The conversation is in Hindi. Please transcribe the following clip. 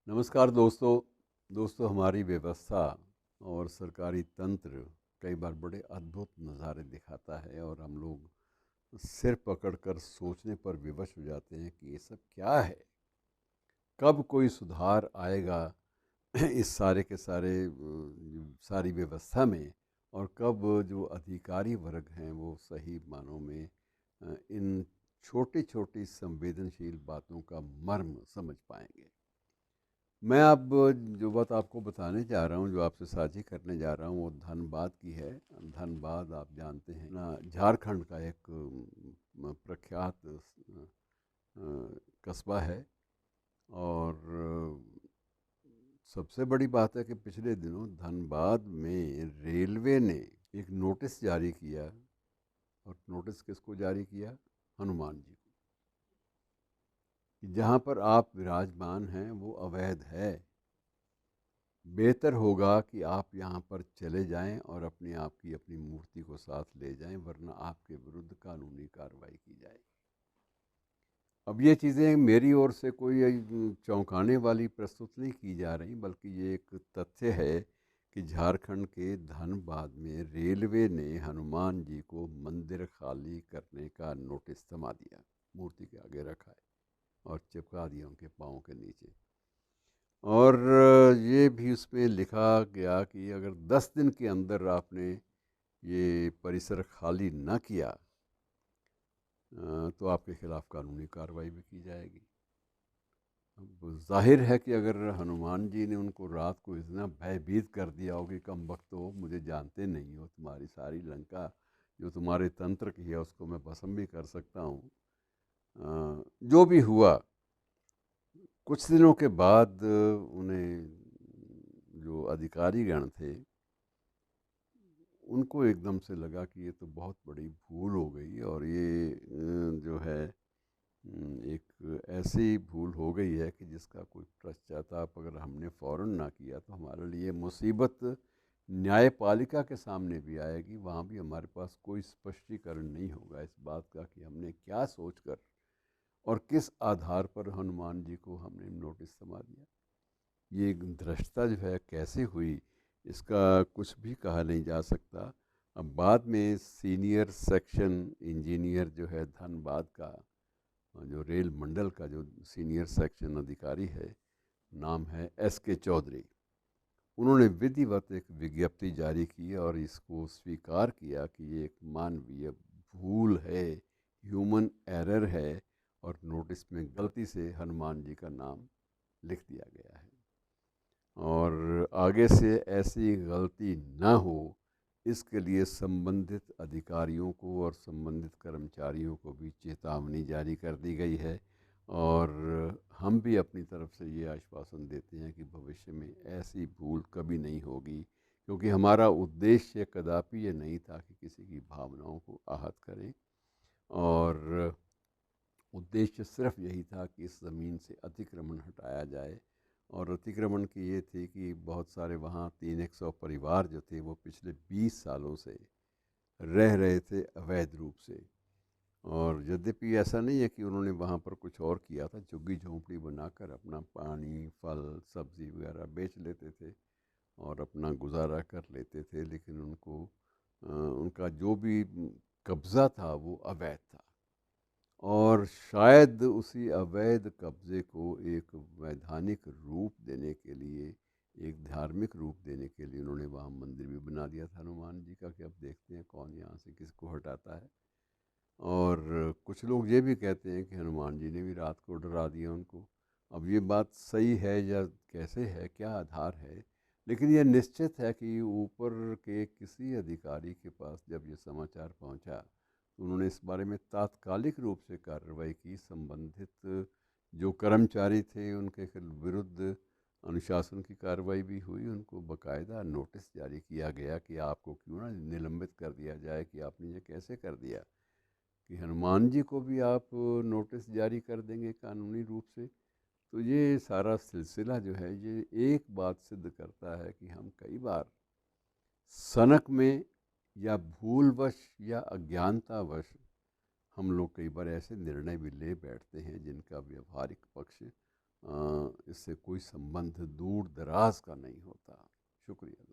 नमस्कार दोस्तों। हमारी व्यवस्था और सरकारी तंत्र कई बार बड़े अद्भुत नज़ारे दिखाता है और हम लोग सिर पकड़कर सोचने पर विवश हो जाते हैं कि ये सब क्या है, कब कोई सुधार आएगा इस सारे के सारे सारी व्यवस्था में, और कब जो अधिकारी वर्ग हैं वो सही मानों में इन छोटी छोटी संवेदनशील बातों का मर्म समझ पाएंगे। मैं अब जो बात आपको बताने जा रहा हूँ, जो आपसे साझी करने जा रहा हूँ, वो धनबाद की है। धनबाद आप जानते हैं ना, झारखंड का एक प्रख्यात कस्बा है। और सबसे बड़ी बात है कि पिछले दिनों धनबाद में रेलवे ने एक नोटिस जारी किया। और नोटिस किसको जारी किया? हनुमान जी को, कि जहाँ पर आप विराजमान हैं वो अवैध है। बेहतर होगा कि आप यहाँ पर चले जाएं और अपने आप की अपनी मूर्ति को साथ ले जाएं, वरना आपके विरुद्ध कानूनी कार्रवाई की जाएगी। अब ये चीज़ें मेरी ओर से कोई चौंकाने वाली प्रस्तुत नहीं की जा रही, बल्कि ये एक तथ्य है कि झारखंड के धनबाद में रेलवे ने हनुमान जी को मंदिर खाली करने का नोटिस थमा दिया, मूर्ति के आगे रखा है और चिपका दिया उनके पाँव के नीचे। और ये भी उसमें लिखा गया कि अगर 10 दिन के अंदर आपने ये परिसर खाली न किया तो आपके खिलाफ कानूनी कार्रवाई भी की जाएगी। अब जाहिर है कि अगर हनुमान जी ने उनको रात को इतना भयभीत कर दिया हो कि कम वक्त हो, मुझे जानते नहीं हो, तुम्हारी सारी लंका जो तुम्हारे तंत्र की है उसको मैं भस्म भी कर सकता हूँ। जो भी हुआ, कुछ दिनों के बाद उन्हें जो अधिकारीगण थे उनको एकदम से लगा कि ये तो बहुत बड़ी भूल हो गई, और ये जो है एक ऐसी भूल हो गई है कि जिसका कोई पश्चाताप अगर हमने फ़ौरन ना किया तो हमारे लिए मुसीबत न्यायपालिका के सामने भी आएगी। वहाँ भी हमारे पास कोई स्पष्टीकरण नहीं होगा इस बात का कि हमने क्या सोचकर और किस आधार पर हनुमान जी को हमने नोटिस थमा दिया। ये धृष्टता जो है कैसे हुई, इसका कुछ भी कहा नहीं जा सकता। अब बाद में सीनियर सेक्शन इंजीनियर जो है धनबाद का, जो रेल मंडल का जो सीनियर सेक्शन अधिकारी है, नाम है S K चौधरी, उन्होंने विधिवत एक विज्ञप्ति जारी की और इसको स्वीकार किया कि ये एक मानवीय भूल है, ह्यूमन एरर है, और नोटिस में गलती से हनुमान जी का नाम लिख दिया गया है। और आगे से ऐसी गलती ना हो, इसके लिए संबंधित अधिकारियों को और संबंधित कर्मचारियों को भी चेतावनी जारी कर दी गई है। और हम भी अपनी तरफ से ये आश्वासन देते हैं कि भविष्य में ऐसी भूल कभी नहीं होगी, क्योंकि हमारा उद्देश्य कदापि ये नहीं था कि किसी की भावनाओं को आहत करें। और उद्देश्य सिर्फ यही था कि इस ज़मीन से अतिक्रमण हटाया जाए। और अतिक्रमण की ये थी कि बहुत सारे वहाँ 300 परिवार जो थे वो पिछले 20 सालों से रह रहे थे अवैध रूप से। और यद्यपि ऐसा नहीं है कि उन्होंने वहाँ पर कुछ और किया था, झुग्गी झोंपड़ी बनाकर अपना पानी फल सब्ज़ी वगैरह बेच लेते थे और अपना गुजारा कर लेते थे, लेकिन उनको उनका जो भी कब्ज़ा था वो अवैध था। और शायद उसी अवैध कब्ज़े को एक वैधानिक रूप देने के लिए, एक धार्मिक रूप देने के लिए उन्होंने वहाँ मंदिर भी बना दिया था हनुमान जी का, कि अब देखते हैं कौन यहाँ से किसको हटाता है। और कुछ लोग ये भी कहते हैं कि हनुमान जी ने भी रात को डरा दिया उनको। अब ये बात सही है या कैसे है, क्या आधार है, लेकिन यह निश्चित है कि ऊपर के किसी अधिकारी के पास जब ये समाचार पहुंचा तो उन्होंने इस बारे में तात्कालिक रूप से कार्रवाई की। संबंधित जो कर्मचारी थे उनके विरुद्ध अनुशासन की कार्रवाई भी हुई, उनको बाकायदा नोटिस जारी किया गया कि आपको क्यों ना निलंबित कर दिया जाए, कि आपने ये कैसे कर दिया कि हनुमान जी को भी आप नोटिस जारी कर देंगे कानूनी रूप से। तो ये सारा सिलसिला जो है ये एक बात सिद्ध करता है कि हम कई बार सनक में या भूलवश या अज्ञानतावश हम लोग कई बार ऐसे निर्णय भी ले बैठते हैं जिनका व्यवहारिक पक्ष इससे कोई संबंध दूर दराज का नहीं होता। शुक्रिया।